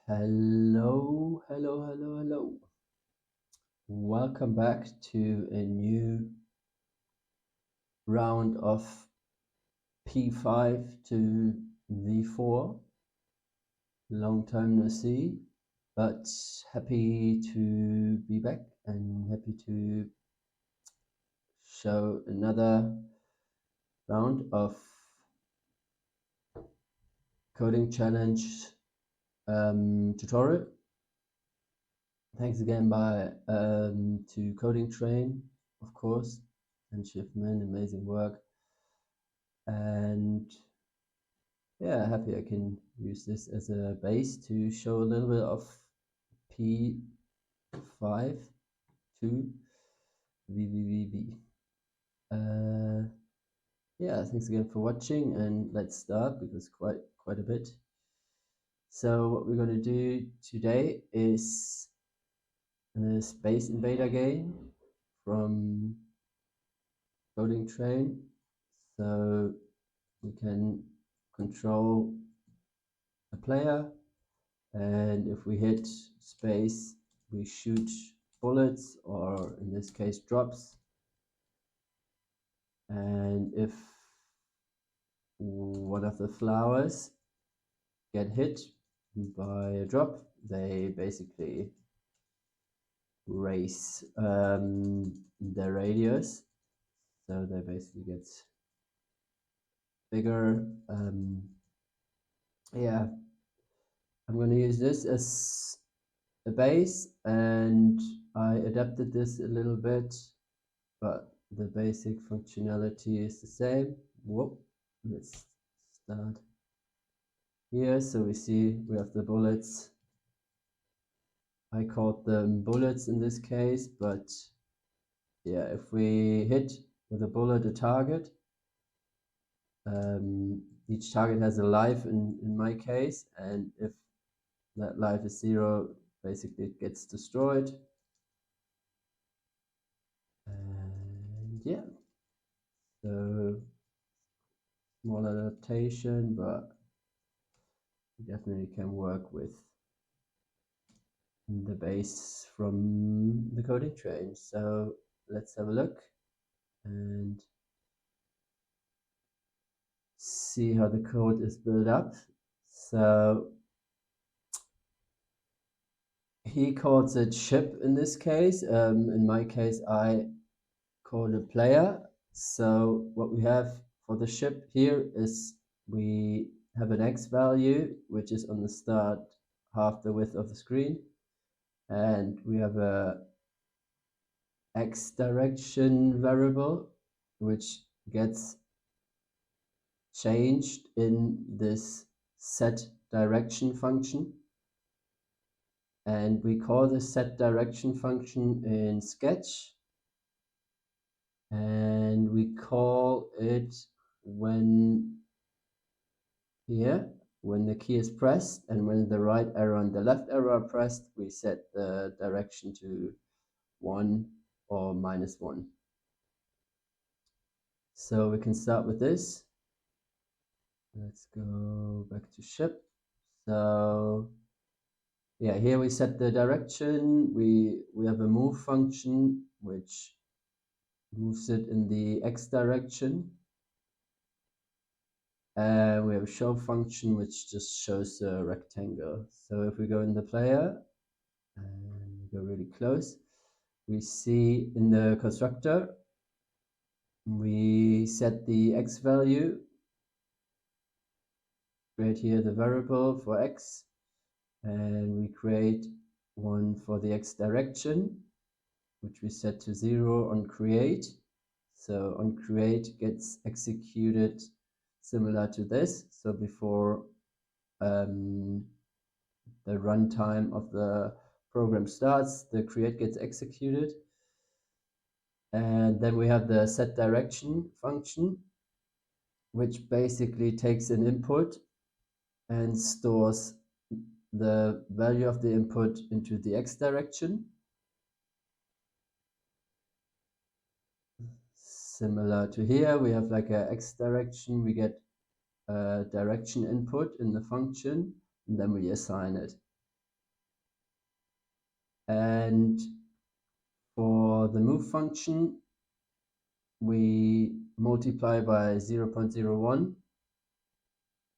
Hello, hello, hello, hello. Welcome back to a new round of P5 to V4. Long time no see, but happy to be back and happy to show another round of coding challenge tutorial. Thanks again to CodingTrain, of course, and Shiffman, amazing work. And yeah, happy I can use this as a base to show a little bit of P5 to VVVV. Yeah, thanks again for watching, and let's start because quite a bit. So what we're going to do today is a Space Invader game from CodingTrain. So we can control a player, and if we hit space, we shoot bullets, or in this case drops. And if one of the flowers get hit by a drop, they basically raise their radius, so they basically get bigger. Yeah, I'm going to use this as a base, and I adapted this a little bit, but the basic functionality is the same. Whoop, let's start here. So we see we have the bullets. I called them bullets in this case, but yeah, if we hit with a bullet a target, each target has a life in my case, and if that life is 0, basically it gets destroyed. And yeah, so small adaptation, but you definitely can work with the base from the CodingTrain. So let's have a look and see how the code is built up. So he calls it ship in this case. In my case, I call it player. So what we have for the ship here is we have an x value, which is on the start half the width of the screen, and we have a x direction variable which gets changed in this set direction function, and we call the set direction function in Sketch, and we call it when the key is pressed, and when the right arrow and the left arrow are pressed, we set the direction to 1 or -1. So we can start with this. Let's go back to ship. So yeah, here we set the direction. We have a move function which moves it in the x direction. We have a show function which just shows a rectangle. So if we go in the player and go really close, we see in the constructor we set the x value, create here the variable for x, and we create one for the x direction, which we set to 0 on create. So on create gets executed similar to this. So before the runtime of the program starts, the create gets executed. And then we have the set direction function, which basically takes an input and stores the value of the input into the x direction. Similar to here, we have like a x direction, we get a direction input in the function, and then we assign it. And for the move function, we multiply by 0.01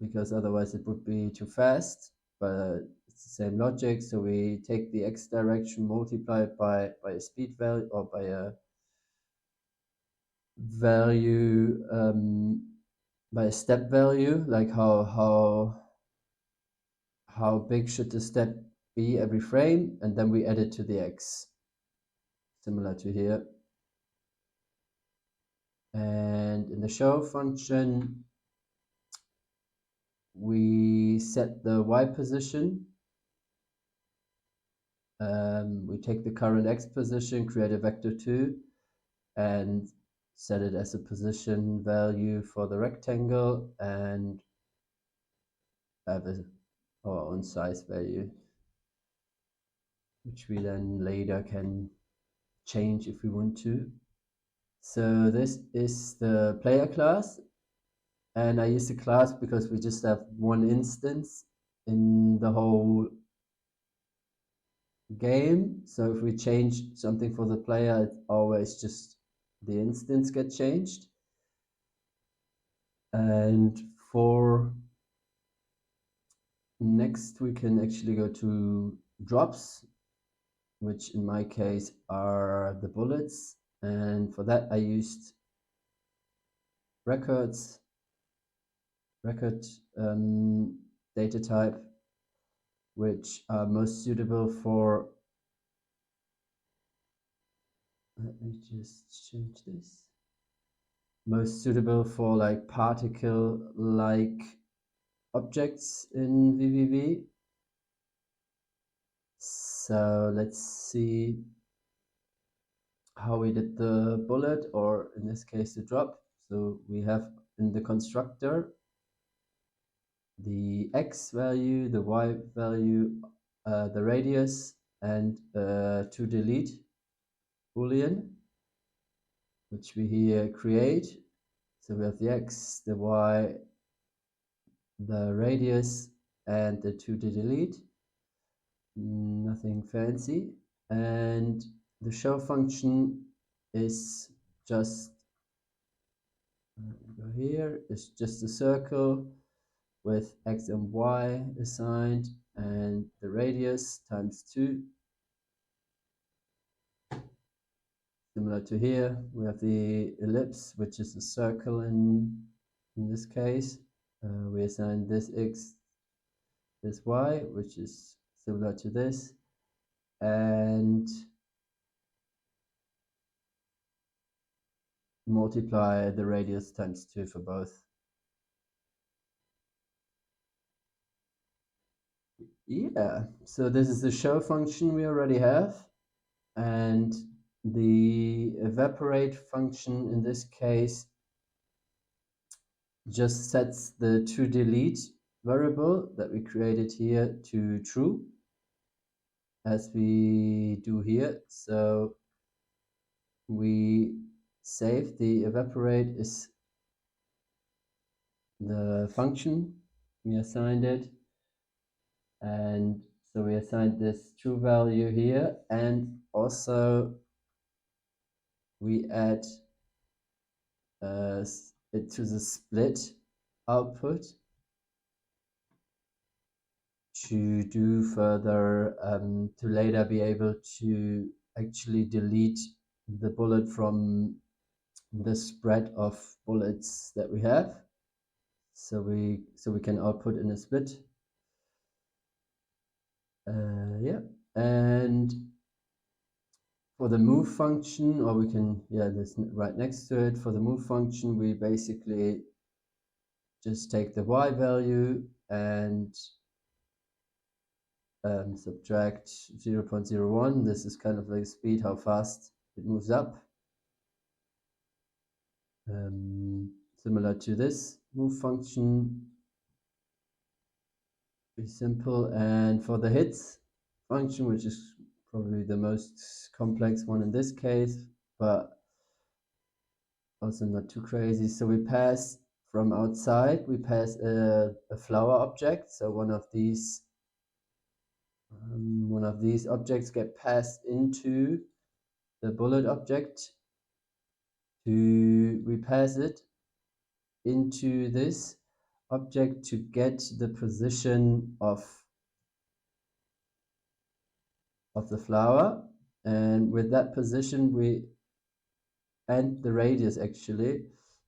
because otherwise it would be too fast, but it's the same logic. So we take the x direction, multiply it by a speed value or by a value, by a step value, like how big should the step be every frame, and then we add it to the x, similar to here. And in the show function, we set the y position. We take the current x position, create a vector 2, and set it as a position value for the rectangle, and have our own size value, which we then later can change if we want to. So this is the player class, and I use the class because we just have one instance in the whole game. So if we change something for the player, it's always just the instance get changed. And for next, we can actually go to drops, which in my case are the bullets. And for that, I used record data type, which are most suitable for, let me just change this, most suitable for like particle-like objects in VVV. So let's see how we did the bullet, or in this case the drop. So we have in the constructor the x value, the y value, the radius, and to delete boolean, which we here create. So we have the x, the y, the radius, and the to delete. Nothing fancy. And the show function is just, go here, it's just a circle with x and y assigned, and the radius times 2. Similar to here, we have the ellipse, which is a circle in this case. We assign this x, this y, which is similar to this, and multiply the radius times 2 for both. Yeah, so this is the show function we already have, and the evaporate function in this case just sets the to delete variable that we created here to true, as we do here. So we save the evaporate is the function we assigned it, and so we assigned this true value here, and also we add it to the split output to do further, to later be able to actually delete the bullet from the spread of bullets that we have. So we can output in a split. Yeah, and for the move function, or we can, yeah, that's right next to it. For the move function, we basically just take the y value and subtract 0.01. This is kind of like speed, how fast it moves up. Similar to this move function, pretty simple. And for the hits function, which is probably the most complex one in this case, but also not too crazy. So we pass from outside, we pass a flower object, so one of these one of these objects get passed into the bullet object. We pass it into this object to get the position of the flower, and with that position and the radius actually,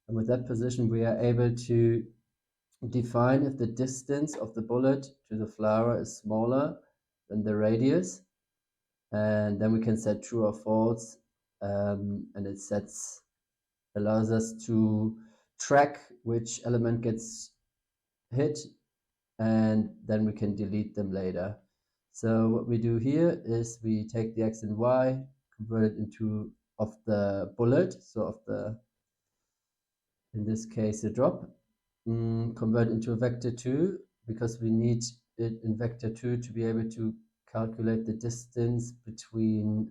and with that position we are able to define if the distance of the bullet to the flower is smaller than the radius, and then we can set true or false, and it allows us to track which element gets hit, and then we can delete them later. So what we do here is we take the x and y, convert it into of the bullet, so of the, in this case, a drop, convert into a vector 2, because we need it in vector 2 to be able to calculate the distance between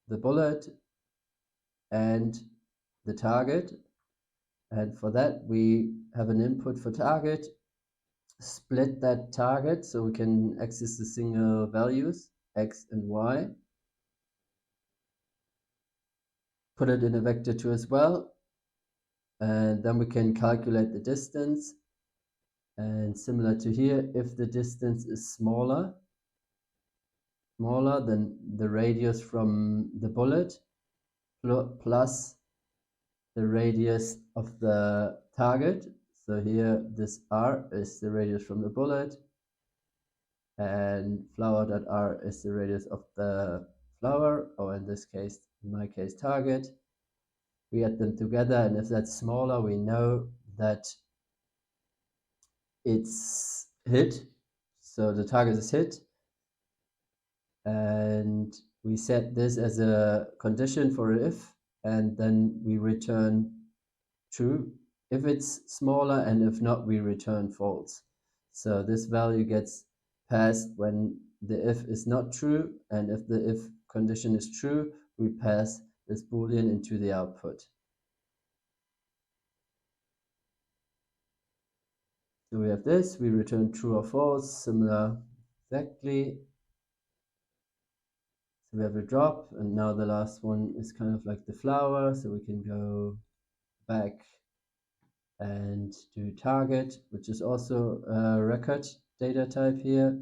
the bullet and the target. And for that we have an input for target, split that target so we can access the single values x and y, put it in a vector 2 as well, and then we can calculate the distance. And similar to here, if the distance is smaller than the radius from the bullet plus the radius of the target, so here this r is the radius from the bullet, and flower.r is the radius of the flower, or in this case, in my case, target. We add them together, and if that's smaller, we know that it's hit, so the target is hit, and we set this as a condition for if, and then we return true if it's smaller, and if not, we return false. So this value gets passed when the if is not true, and if the if condition is true, we pass this boolean into the output. So we have this, we return true or false, similar exactly. So we have a drop, and now the last one is kind of like the flower, so we can go back and do target, which is also a record data type here.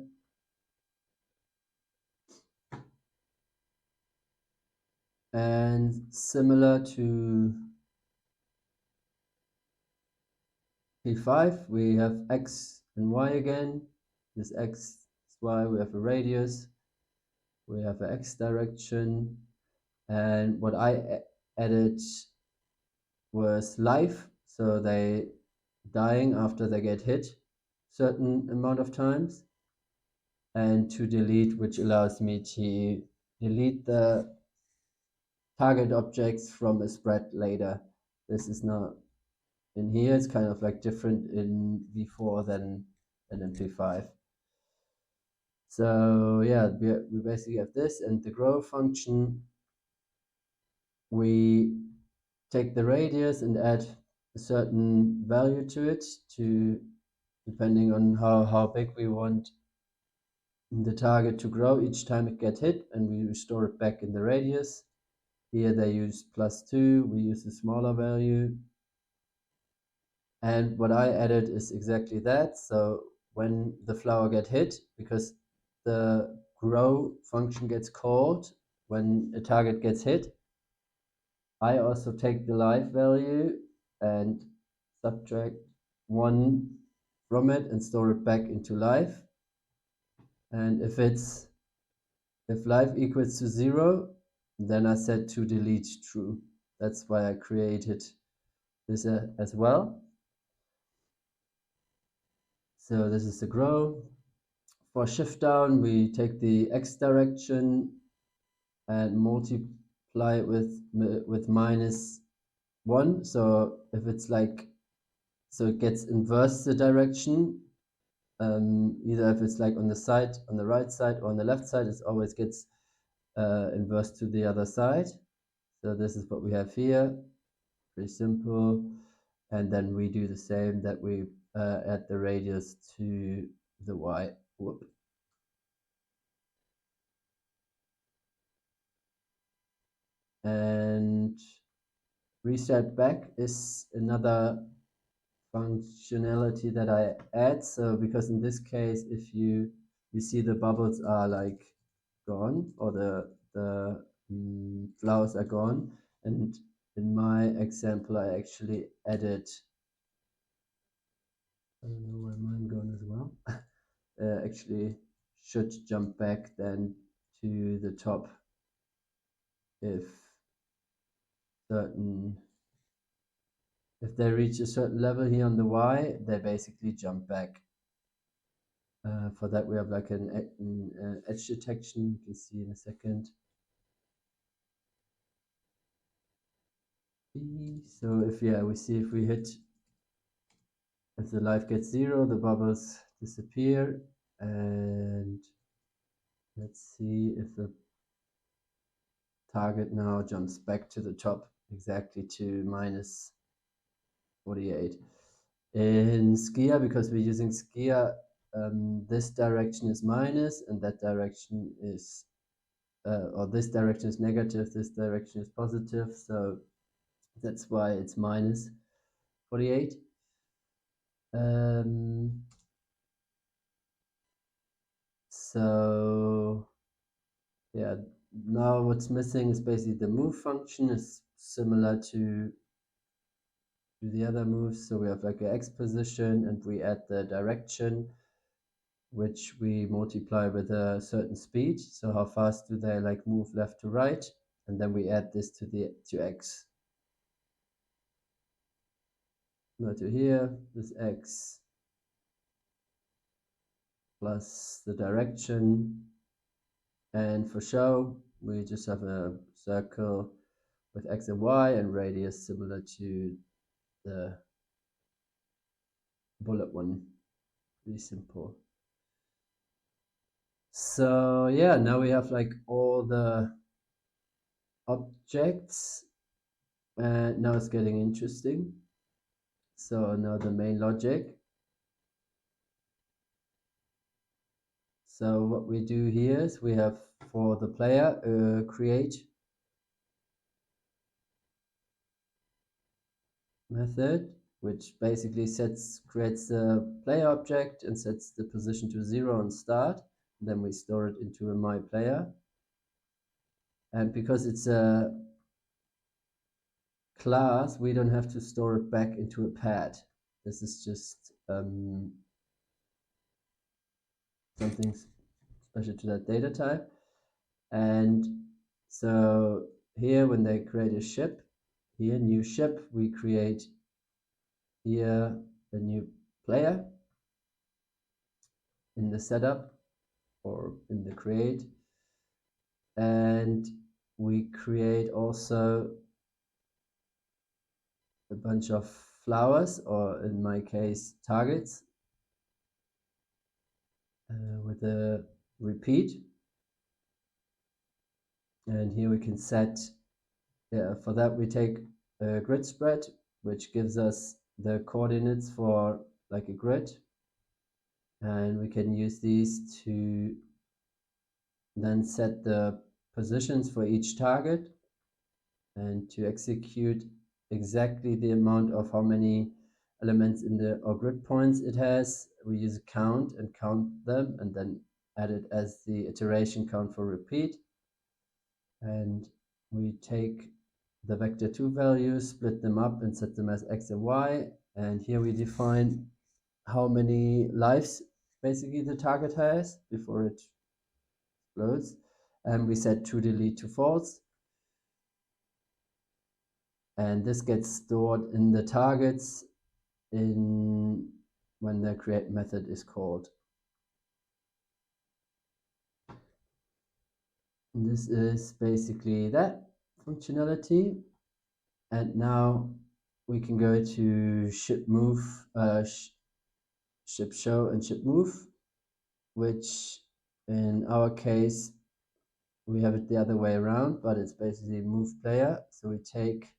And similar to P5, we have x and y again. This x, y, we have a radius, we have an x direction, and what I added was life, so they dying after they get hit certain amount of times, and to delete, which allows me to delete the target objects from a spread later. This is not in here, it's kind of like different in V4 than in P5. So yeah, we basically have this, and the grow function, we take the radius and add a certain value to it, depending on how big we want the target to grow each time it gets hit, and we restore it back in the radius. Here they use +2, we use a smaller value. And what I added is exactly that. So when the flower get hit, because the grow function gets called when a target gets hit, I also take the life value and subtract 1 from it and store it back into life. And if life equals to 0, then I set to delete true. That's why I created this as well. So this is the grow. For shift down, we take the x direction and multiply it with -1. So if it's like, so it gets inverse the direction. Either if it's like on the side, on the right side, or on the left side, it always gets inverse to the other side. So this is what we have here. Pretty simple. And then we do the same, that we add the radius to the y. Whoop. reset back is another functionality that I add. So because in this case, if you see the bubbles are like gone, or the flowers are gone, and in my example I actually added, I don't know where mine gone as well. Actually should jump back then to the top if they reach a certain level here on the Y, they basically jump back. For that we have like an edge detection, you can see in a second. So if we see if we hit, if the life gets 0, the bubbles disappear, and let's see if the target now jumps back to the top exactly to minus 48. In Skia, because we're using Skia, this direction is minus and that direction is or this direction is negative, this direction is positive, so that's why it's minus 48. So yeah, now what's missing is basically the move function is similar to the other moves. So we have like an X position and we add the direction, which we multiply with a certain speed. So how fast do they like move left to right? And then we add this to X. Now to here, this X plus the direction. And for show, we just have a circle with X and Y and radius similar to the bullet one. Pretty simple. So yeah, now we have like all the objects, and now it's getting interesting. So now the main logic. So what we do here is we have for the player create method, which basically creates the player object and sets the position to 0 on start. Then we store it into a my player. And because it's a class, we don't have to store it back into a pad. This is just something special to that data type. And so here when they create a ship, here new ship, we create here a new player in the setup or in the create, and we create also a bunch of flowers, or in my case targets, with a repeat. And here we can set, for that we take a grid spread, which gives us the coordinates for like a grid, and we can use these to then set the positions for each target and to execute exactly the amount of how many elements in the or grid points it has. We use a count and count them and then add it as the iteration count for repeat. And we take the vector2 values, split them up and set them as x and y. And here we define how many lives basically the target has before it explodes. And we set toDelete to false. And this gets stored in the targets when the create method is called. And this is basically that functionality. And now we can go to ship move, ship show and ship move, which in our case we have it the other way around, but it's basically move player. So we take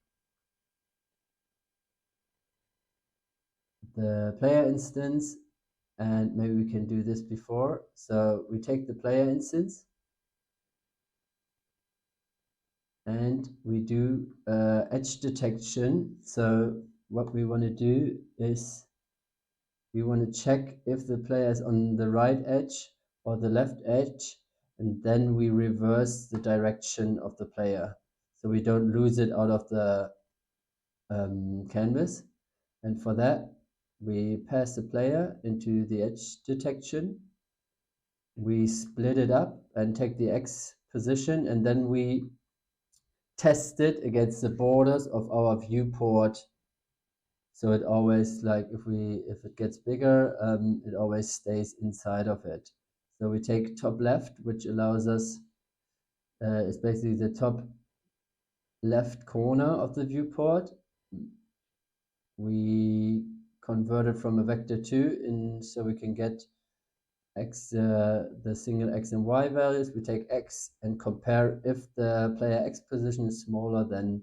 the player instance, and maybe we can do this before. So we take the player instance and we do edge detection. So what we want to do is we want to check if the player is on the right edge or the left edge, and then we reverse the direction of the player so we don't lose it out of the canvas. And for that, we pass the player into the edge detection. We split it up and take the X position, and then we test it against the borders of our viewport. So it always, like, if it gets bigger, it always stays inside of it. So we take top left, which allows us, it's basically the top left corner of the viewport. We convert it from a vector 2 in, so we can get x, the single x and y values. We take x and compare if the player x position is smaller than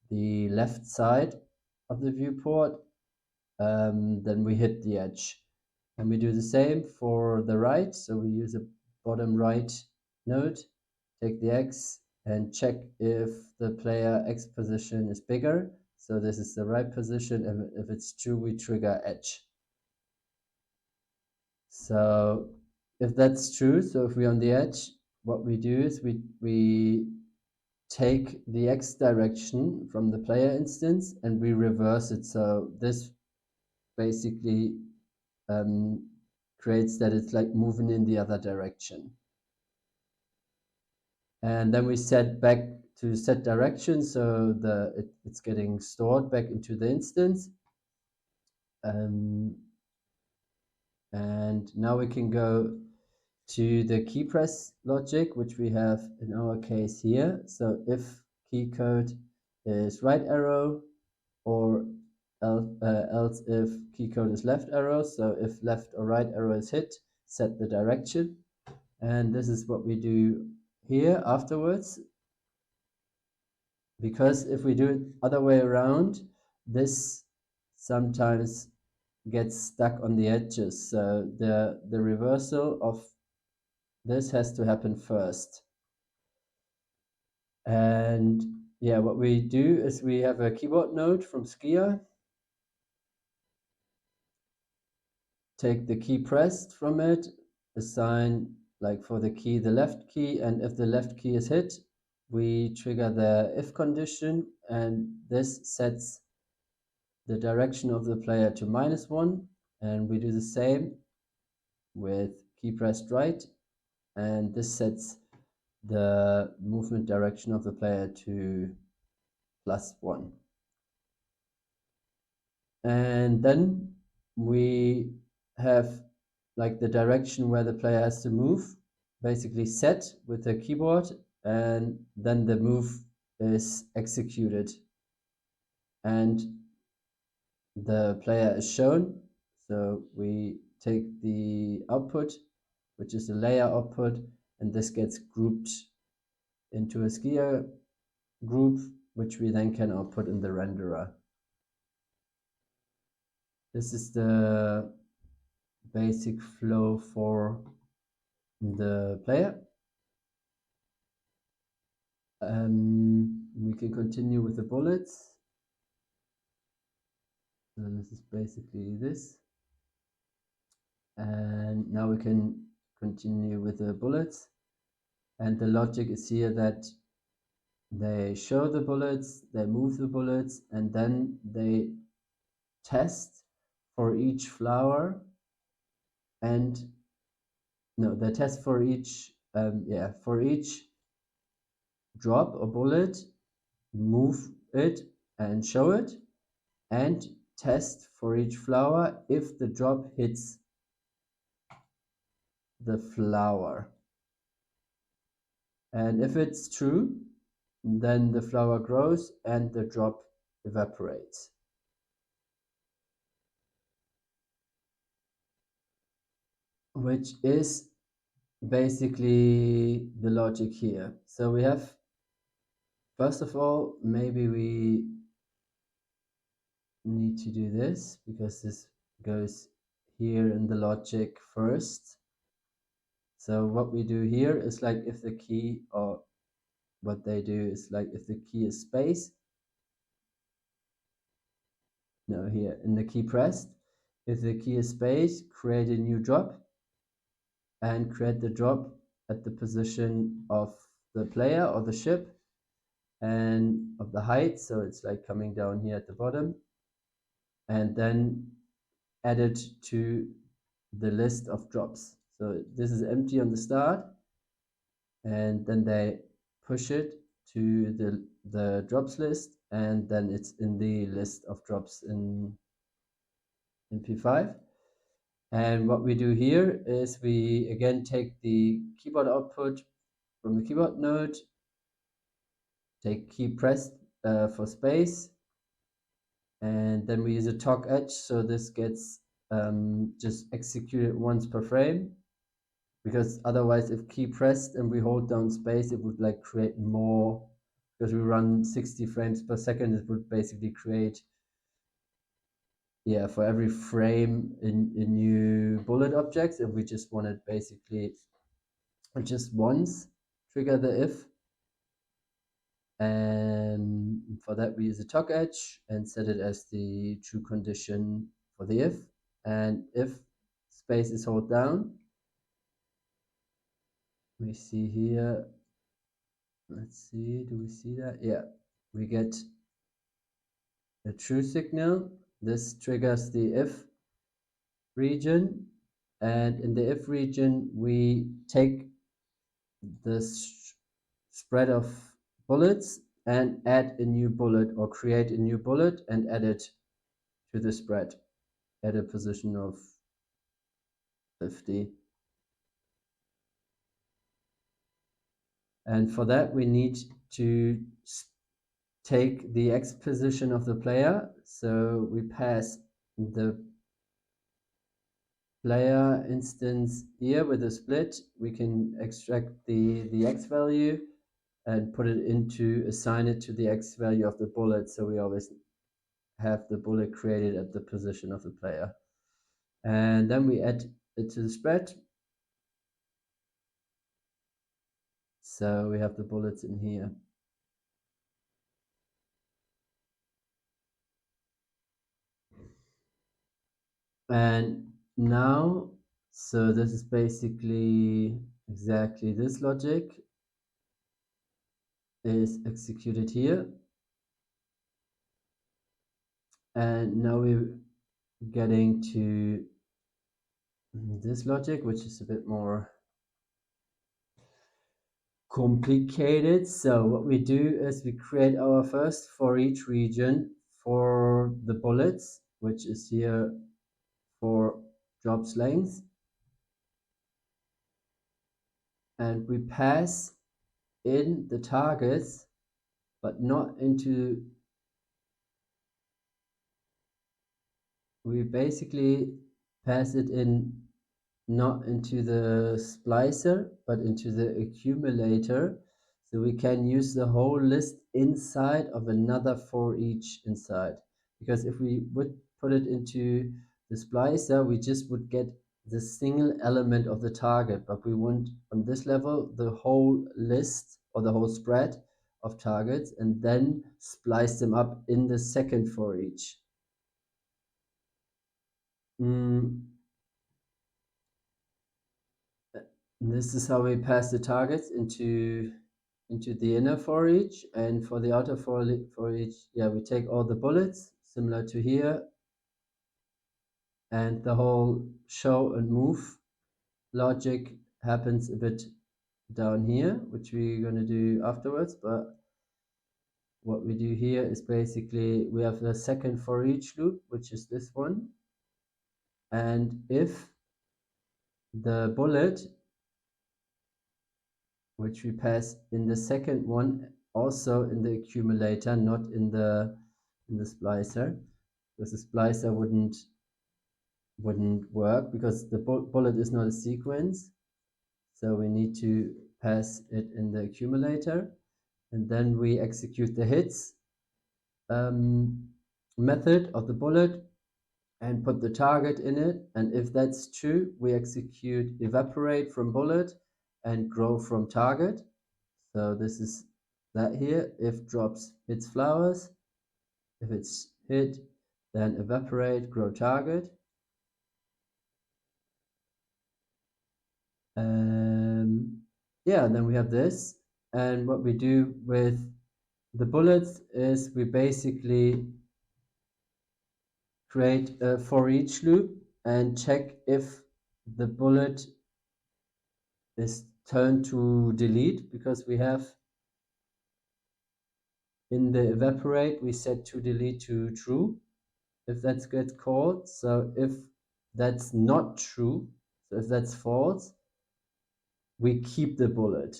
the left side of the viewport, then we hit the edge. And we do the same for the right. So we use a bottom right node, take the x and check if the player x position is bigger. So this is the right position, and if it's true, we trigger edge. So if that's true, so if we're on the edge, what we do is we take the x direction from the player instance and we reverse it. So this basically creates that it's like moving in the other direction. And then we set back to set direction, so it's getting stored back into the instance. And now we can go to the key press logic, which we have in our case here. So if key code is right arrow, or else if key code is left arrow. So if left or right arrow is hit, set the direction. And this is what we do here afterwards. Because if we do it other way around, this sometimes gets stuck on the edges. So the reversal of this has to happen first. And yeah, what we do is we have a keyboard node from Skia, take the key pressed from it, assign, like for the key, the left key, and if the left key is hit, we trigger the if condition, and this sets the direction of the player to -1, and we do the same with key pressed right, and this sets the movement direction of the player to +1. And then we have like the direction where the player has to move basically set with the keyboard, and then the move is executed and the player is shown. So we take the output, which is the layer output, and this gets grouped into a Skia group, which we then can output in the renderer. This is the basic flow for the player. We can continue with the bullets. So this is basically this. And now we can continue with the bullets. And the logic is here that they show the bullets, they move the bullets, and then they test for each flower, and no, they test for each for each drop or bullet, move it and show it, and test for each flower if the drop hits the flower. And if it's true, then the flower grows and the drop evaporates. Which is basically the logic here. So we have, first of all, maybe we need to do this because this goes here in the logic first. So what we do here is, like, if the key or what they do is, like, if the key is space, no, here in the key pressed, if the key is space, create a new drop and create the drop at the position of the player or the ship and of the height, so it's like coming down here at the bottom, and then add it to the list of drops. So this is empty on the start, and then they push it to the drops list, and then it's in the list of drops in P5. And what we do here is we again take the keyboard output from the keyboard node, take key pressed for space, and then we use a talk edge, so this gets just executed once per frame, because otherwise if key pressed and we hold down space, it would like create more, because we run 60 frames per second, it would basically create, yeah, for every frame in new bullet objects. If we just wanted basically just once trigger the if, and for that we use a talk edge and set it as the true condition for the if, and if space is held down, we see here, let's see, do we see that? Yeah, we get a true signal. This triggers the if region, and in the if region we take the spread of bullets and add a new bullet, or create a new bullet and add it to the spread at a position of 50. And for that we need to take the X position of the player, so we pass the player instance here with a split. We can extract the X value and put it into, assign it to the X value of the bullet, so we always have the bullet created at the position of the player. And then we add it to the spread, so we have the bullets in here. And now, so this is basically exactly this logic is executed here. And now we're getting to this logic, which is a bit more complicated. So what we do is we create our first for each region for the bullets, which is here for drops length, and we pass in the targets, but not into, we basically pass it in not into the splicer, but into the accumulator. So we can use the whole list inside of another for each inside. Because if we would put it into the splicer, we just would get the single element of the target. But we want on this level the whole list or the whole spread of targets, and then splice them up in the second for each. This is how we pass the targets into the inner for each, and for the outer for each, yeah, we take all the bullets similar to here, and the whole show and move logic happens a bit down here, which we're going to do afterwards. But what we do here is basically we have the second for each loop, which is this one, and if the bullet which we pass in the second one, also in the accumulator, not in the splicer, because the splicer wouldn't work, because the bullet is not a sequence. So we need to pass it in the accumulator, and then we execute the hits method of the bullet and put the target in it. And if that's true, we execute evaporate from bullet and grow from target. So this is that here. If drops hits flowers. If it's hit, then evaporate, grow target. Yeah, then we have this. And what we do with the bullets is we basically create a for each loop and check if the bullet is turned to delete, because we have in the evaporate we set to delete to true if that gets called. So if that's not true, so if that's false, we keep the bullet.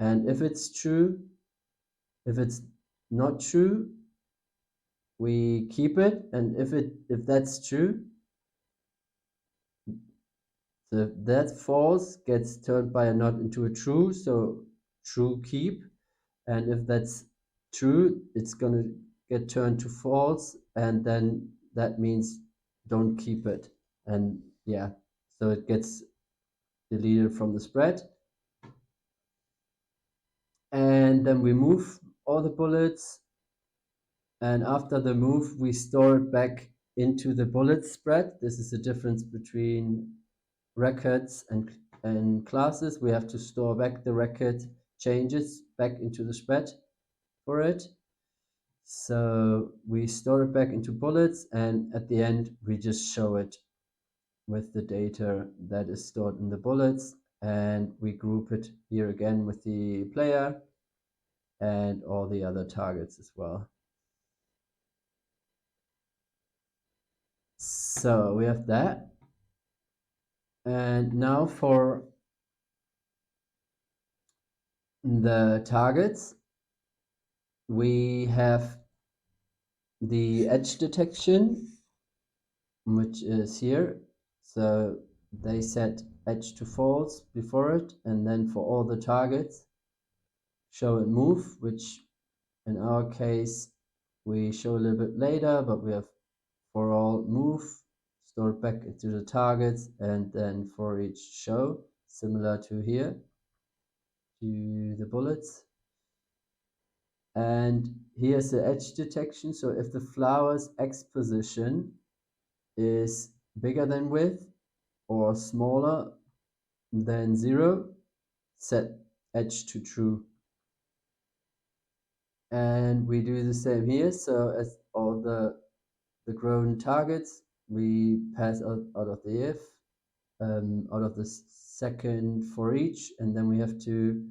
And if it's true, if it's not true, we keep it. And if that's true, so that false gets turned by a not into a true, so true keep. And if that's true, it's gonna get turned to false, and then that means don't keep it. And yeah, so it gets deleted from the spread. And then we move all the bullets, and after the move we store it back into the bullet spread. This is the difference between records and classes. We have to store back the record changes back into the spread for it. So we store it back into bullets, and at the end we just show it with the data that is stored in the bullets, and we group it here again with the player and all the other targets as well. So we have that. And now for the targets, we have the edge detection, which is here. So they set edge to false before it, and then for all the targets, show and move, which in our case we show a little bit later, but we have for all move stored back into the targets, and then for each show, similar to here, to the bullets. And here's the edge detection. So if the flower's X position is bigger than width or smaller than 0, set edge to true. And we do the same here. So as all the grown targets, we pass out of the if, out of the second for each, and then we have to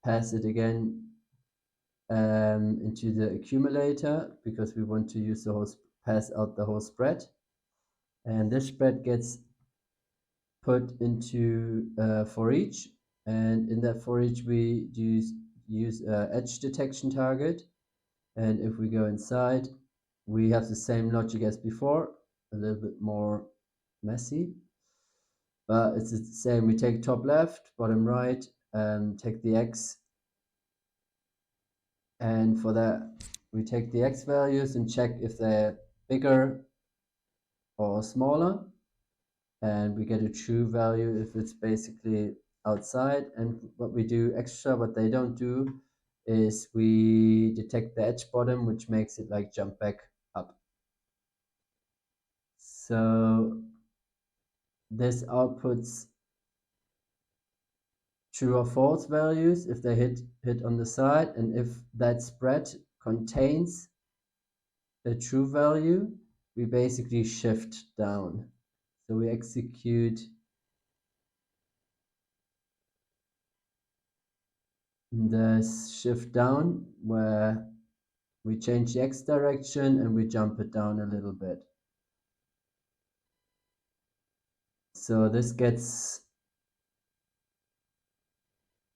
pass it again into the accumulator, because we want to use the whole pass out the whole spread. And this spread gets put into for each, and in that for each we use edge detection target. And if we go inside, we have the same logic as before, a little bit more messy, but it's the same. We take top left, bottom right, take the X, and for that we take the X values and check if they're bigger or smaller, and we get a true value if it's basically outside. And what we do extra, what they don't do, is we detect the edge bottom, which makes it like jump back up. So this outputs true or false values if they hit on the side, and if that spread contains a true value, we basically shift down. So we execute the shift down, where we change the X direction and we jump it down a little bit. So this gets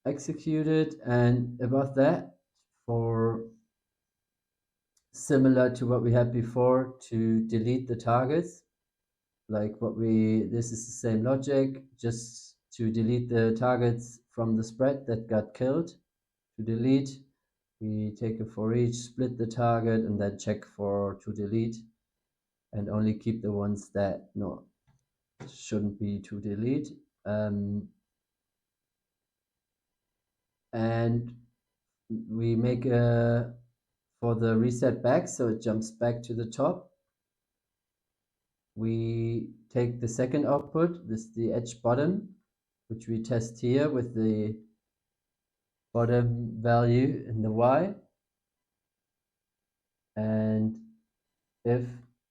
executed, and above that, for similar to what we had before, to delete the targets, like this is the same logic, just to delete the targets from the spread that got killed. To delete, we take a for each, split the target, and then check for to delete, and only keep the ones that shouldn't be to delete. And we make a for the reset back, so it jumps back to the top. We take the second output, this is the edge bottom, which we test here with the bottom value in the y. And if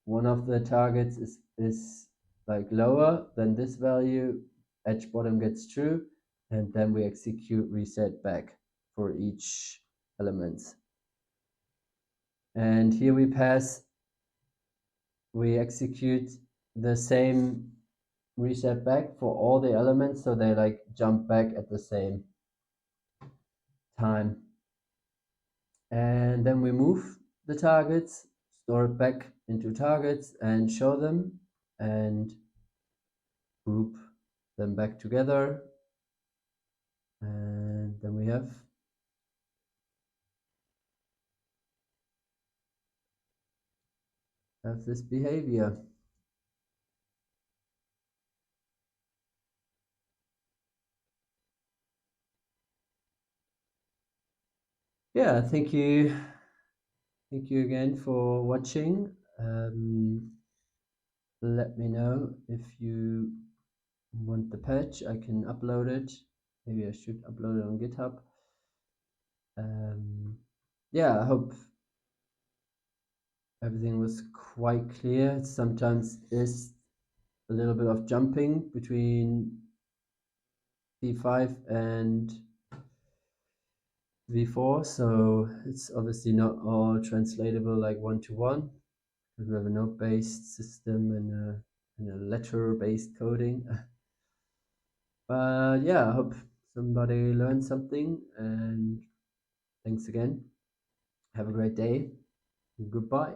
one of the targets is like lower than this value, edge bottom gets true, and then we execute reset back for each element. And here we execute the same reset back for all the elements, so they like jump back at the same time. And then we move the targets, store it back into targets and show them, and group them back together. And then we have this behavior. Yeah, thank you. Thank you again for watching. Let me know if you want the patch. I can upload it. Maybe I should upload it on GitHub. Yeah, I hope everything was quite clear. It sometimes is a little bit of jumping between P5 and V4, so it's obviously not all translatable like one-to-one, because we have a node-based system and a letter-based coding. But yeah, I hope somebody learned something, and thanks again. Have a great day. Goodbye.